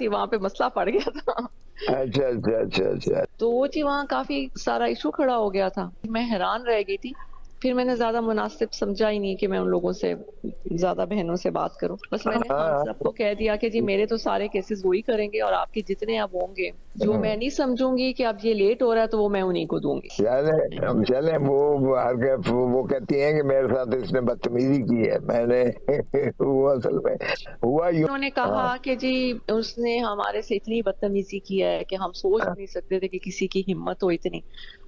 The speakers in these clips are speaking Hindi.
थी, वहाँ पे मसला पड़ गया था। अच्छा, अच्छा, अच्छा, अच्छा। तो वो जी वहाँ काफ़ी सारा इश्यू खड़ा हो गया था। मैं हैरान रह गई थी। फिर मैंने ज़्यादा मुनासिब समझा ही नहीं कि मैं उन लोगों से ज़्यादा बहनों से बात करूँ। बस मैंने खान हाँ, साहब को कह दिया कि जी मेरे तो सारे केसेज़ वो ही करेंगे और आपके जितने अब होंगे, जो मैं नहीं समझूँगी कि अब ये लेट हो रहा है तो वो मैं उन्हीं को दूँगी। चले वो हर वो कहती हैं कि मेरे साथ इसने बदतमीजी की है। मैंने वो असल में हुआ यूँ। उन्होंने कहा कि जी उसने हमारे से इतनी बदतमीजी की है कि हम सोच नहीं सकते थे कि किसी की हिम्मत हो इतनी।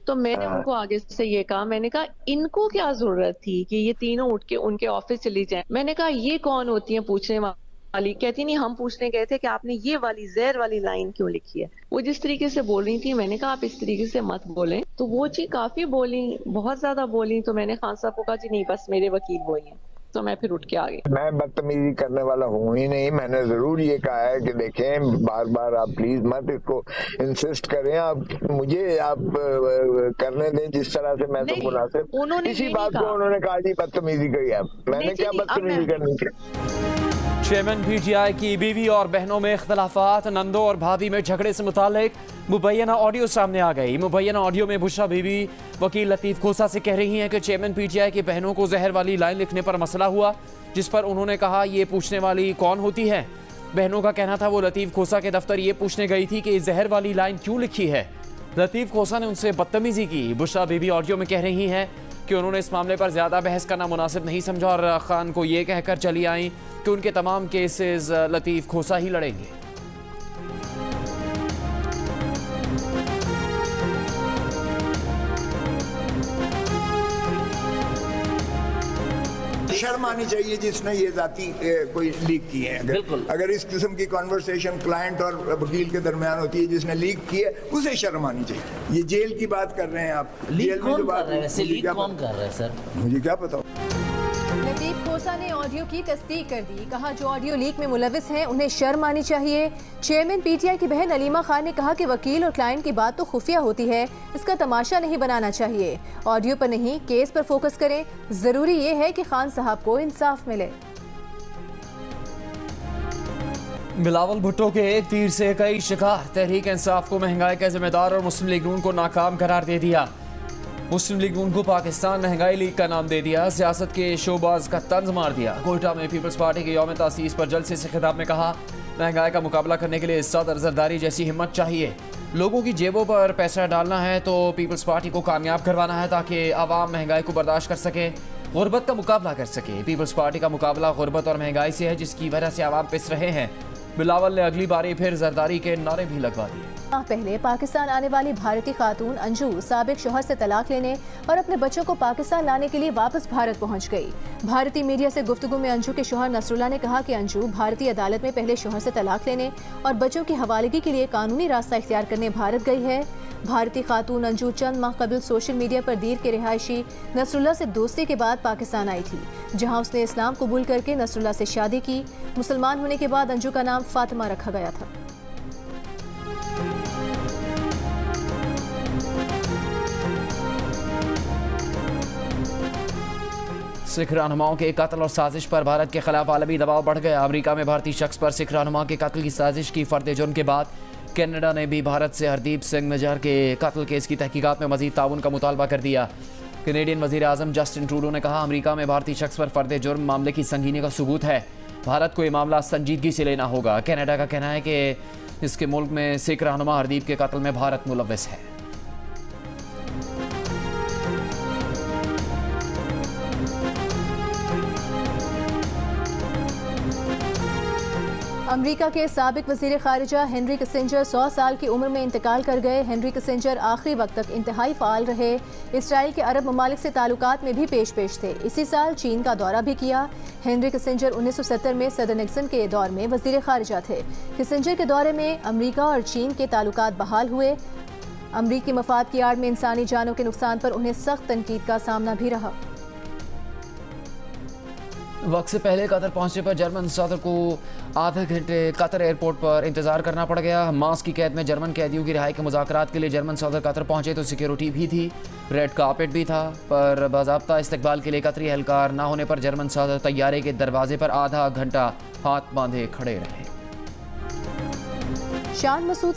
तो मैंने उनको आगे से ये कहा, मैंने कहा इनको क्या ज़रूरत थी कि ये तीनों उठ के उनके ऑफ़िस चली जाएँ। मैंने कहा ये कौन होती है पूछने वाली? कहती नहीं हम पूछने गए थे कि आपने ये वाली ज़हर वाली लाइन क्यों लिखी है? वो जिस तरीके से बोल रही थी मैंने कहा आप इस तरीके से मत बोलें। तो वो जी काफ़ी बोली, बहुत ज़्यादा बोली तो मैंने खान साहब को कहा जी नहीं बस मेरे वकील वो ही हैं। तो मैं फिर उठ के आ गई। मैं बदतमीजी करने वाला हूँ ही नहीं। मैंने जरूर ये कहा है कि देखें बार बार आप प्लीज मत इसको इंसिस्ट करें। आप मुझे आप करने दें जिस तरह से मैं तो मुनासिब। उन्होंने इसी ये नहीं बात को कहा। उन्होंने कहा जी बदतमीजी करी आप। मैंने क्या बदतमीजी करनी थी? चेयरमैन पीटीआई की बीवी और बहनों में इख्तलाफात, नंदो और भाभी में झगड़े से मुतालिक मुबैना ऑडियो सामने आ गई। मुबैना ऑडियो में बुशरा बीवी वकील लतीफ़ खोसा से कह रही हैं कि चेयरमैन पीटीआई की बहनों को जहर वाली लाइन लिखने पर मसला हुआ, जिस पर उन्होंने कहा ये पूछने वाली कौन होती है। बहनों का कहना था वो लतीफ़ खोसा के दफ्तर ये पूछने गई थी कि जहर वाली लाइन क्यों लिखी है। लतीफ़ खोसा ने उनसे बदतमीजी की। बुशरा बीवी ऑडियो में कह रही हैं कि उन्होंने इस मामले पर ज़्यादा बहस करना मुनासिब नहीं समझा और खान को ये कहकर चली आईं कि उनके तमाम केसेस लतीफ़ खोसा ही लड़ेंगे। शर्म आनी चाहिए जिसने ये जाती कोई लीक की है। अगर इस किस्म की कॉन्वर्सेशन क्लाइंट और वकील के दरमियान होती है जिसने लीक की है उसे शर्म आनी चाहिए। ये जेल की बात कर रहे हैं आप, जेल में जो बात लीक कौन कर रहा है सर? मुझे क्या पता। लतीफ़ खोसा ने ऑडियो की तस्दीक कर दी। कहा जो ऑडियो लीक में मुलविस हैं उन्हें शर्म आनी चाहिए। चेयरमैन पीटीआई की बहन अलीमा खान ने कहा कि वकील और क्लाइंट की बात तो खुफिया होती है, इसका तमाशा नहीं बनाना चाहिए। ऑडियो पर नहीं केस पर फोकस करें। जरूरी ये है कि खान साहब को इंसाफ मिले। बिलावल भुट्टो के एक तीर से कई शिकार। तहरीक इंसाफ को महंगाई का जिम्मेदार और मुस्लिम लीग नून को नाकाम करार दे दिया। मुस्लिम लीग नून को पाकिस्तान महंगाई लीग का नाम दे दिया। सियासत के शोबाज का तंज मार दिया। कोयटा में पीपल्स पार्टी के यौम तासीस पर जलसे से खिताब में कहा महंगाई का मुकाबला करने के लिए इज्जत और जरदारी जैसी हिम्मत चाहिए। लोगों की जेबों पर पैसा डालना है तो पीपल्स पार्टी को कामयाब करवाना है ताकि आवाम महंगाई को बर्दाश्त कर सके, गुर्बत का मुकाबला कर सके। पीपल्स पार्टी का मुकाबला गुर्बत और महंगाई से है जिसकी वजह से आवाम पिस रहे हैं। बिलावल ने अगली बारी फिर जरदारी के नारे भी लगवा दिए। पहले पाकिस्तान आने वाली भारतीय खातून अंजू साबिक शौहर से तलाक लेने और अपने बच्चों को पाकिस्तान लाने के लिए वापस भारत पहुंच गई। भारतीय मीडिया से गुफ्तगू में अंजू के शौहर नसरुल्लाह ने कहा कि अंजू भारतीय अदालत में पहले शौहर से तलाक लेने और बच्चों की हवालगी के लिए कानूनी रास्ता इख्तियार करने भारत गई है। भारतीय खातून अंजू चंद माह कबल सोशल मीडिया पर दीर के रिहायशी नसरुल्लाह से दोस्ती के बाद पाकिस्तान आई थी, जहां उसने इस्लाम कबूल करके नसरुल्लाह से शादी की। मुसलमान होने के बाद अंजू का नाम फातिमा रखा गया था। सिख रहनुमाओं के कत्ल और साजिश पर भारत के खिलाफ आलमी दबाव बढ़ गया। अमेरिका में भारतीय शख्स पर सिख रहनुमा के कत्ल की साजिश की फर्द जुर्म के बाद कनाडा ने भी भारत से हरदीप सिंह निज्जर के कत्ल केस की तहकीकात में मजीद ताउन का मुतालबा कर दिया। कैनेडियन वजीर आजम जस्टिन ट्रूडो ने कहा अमेरिका में भारतीय शख्स पर फर्द जुर्म मामले की संगीनी का सबूत है, भारत को ये मामला संजीदगी से लेना होगा। कनाडा का कहना है कि इसके मुल्क में सिख रहनुमा हरदीप के कत्ल में भारत मुलव्विस है। अमेरिका के साबिक वजीर खारिजा हेनरी किसिंजर 100 साल की उम्र में इंतकाल कर गए। हेनरी किसिंजर आखिरी वक्त तक इंतहाई फ़ाल रहे। इसराइल के अरब ममालिक से ताल्लुकात में भी पेश थे। इसी साल चीन का दौरा भी किया। हेनरी किसिंजर 1970 में सदर निक्सन के दौर में वजीर खारिजा थे। किसिंजर के दौरे में अमेरिका और चीन के ताल्लुकात बहाल हुए। अमरीकी मफाद की आड़ में इंसानी जानों के नुकसान पर उन्हें सख्त तनकीद का सामना भी रहा। वक्त से पहले कतर पहुंचने पर जर्मन सदर को आधे घंटे कतर एयरपोर्ट पर इंतजार करना पड़ गया। हमास की कैद में जर्मन कैदियों की रिहाई के मुज़ाकरात के लिए जर्मन सदर कतर पहुंचे तो सिक्योरिटी भी थी, रेड कार्पेट भी था, पर बाज़ाब्ता इस्तकबाल के लिए कतरी एहलकार न होने पर जर्मन सदर तैयारे के दरवाजे पर आधा घंटा हाथ बांधे खड़े रहे। शान मसूद